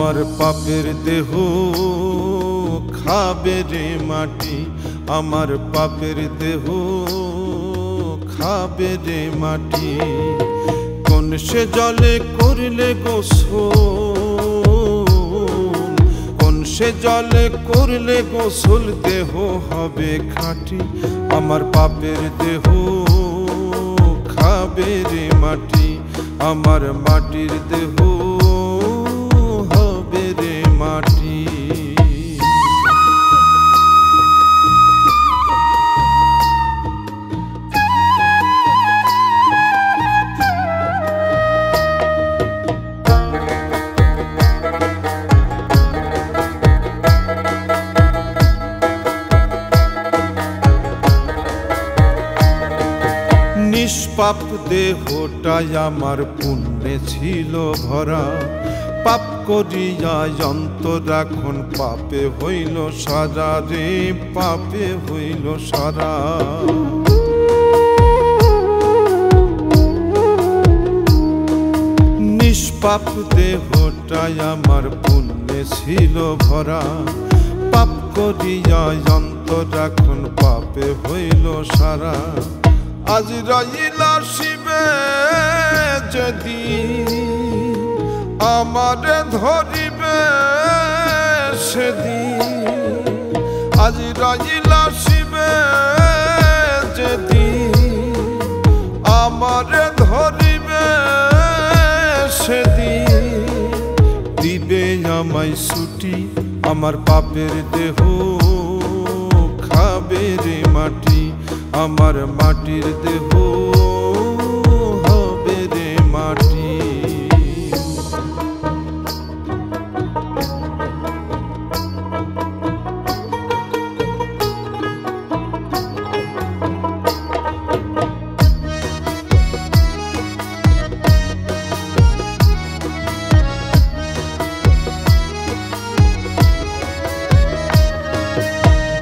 আমার পাপের দেহ খাবে রে মাটি, আমার পাপের দেহ খাবে রে মাটি। কোন সে জলে করলে গোসল, কোন সে জলে করলে গোসল দেহ হবে খাঁটি। আমার পাপের দেহ খাবে রে মাটি, আমার মাটির দেহ হবে রে মাটি। নিষ্পাপ দেহটাই আমার পুণ্যে ছিল ভরা, পাপ করিয়া অন্তর এখন পাপে হইল সারা রে, পাপে হইল সারা। নিষ্পাপ দেহটাই আমার পুণ্যে ছিল ভরা, পাপ করিয়া অন্তর এখন পাপে হইল সারা। আজরাইল আসিবে যেদিন আমারে ধরিবে সেদিন, আজরাইল আসিবে যেদিন আমারে ধরিবে সেদিন, দিবে আমায় ছুটি আমার পাপের দেহ খাবে রে মাটি, আমার মাটির দেহ হবে রে মাটি।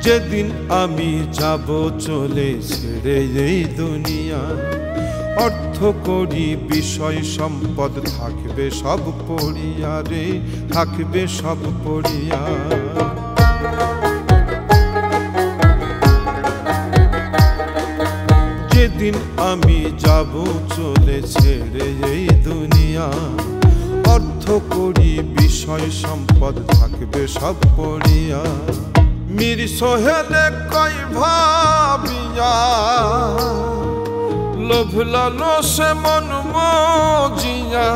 যেদিন আমি যাব চলে ছেড়ে এই দুনিয়া, অর্থ করি বিষয় সম্পদ থাকবে সব পড়িয়া রে, থাকবে সব পড়িয়া। যেদিন আমি যাব চলে ছেড়ে এই দুনিয়া, অর্থ করি বিষয় সম্পদ থাকবে সব পড়িয়া। মীর সোহেলে কই ভাবিয়া লোভ লালসে মন মজিয়া,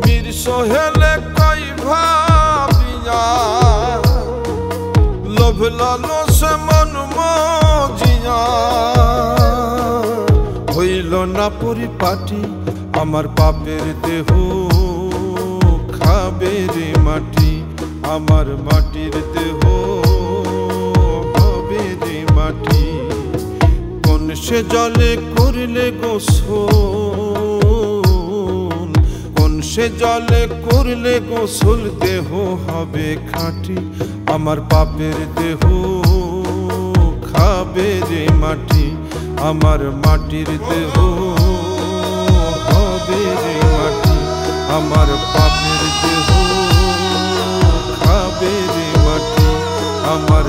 মীর সোহেলে কই ভাবিয়া লোভ লালসে মন মজিয়া, হইল না পরিপাটি আমার পাপের দেহ খাবে রে মাটি, আমার মাটির দেহ হবে রে মাটি। কোন সে জলে করলে গোসল, কোন সে জলে করলে গোসল দেহ হবে খাঁটি। আমার পাপের দেহ খাবে রে মাটি, আমার মাটির দেহ হবে রে মাটি, আমার পাপের দেহ খাবে রে মাটি, আমার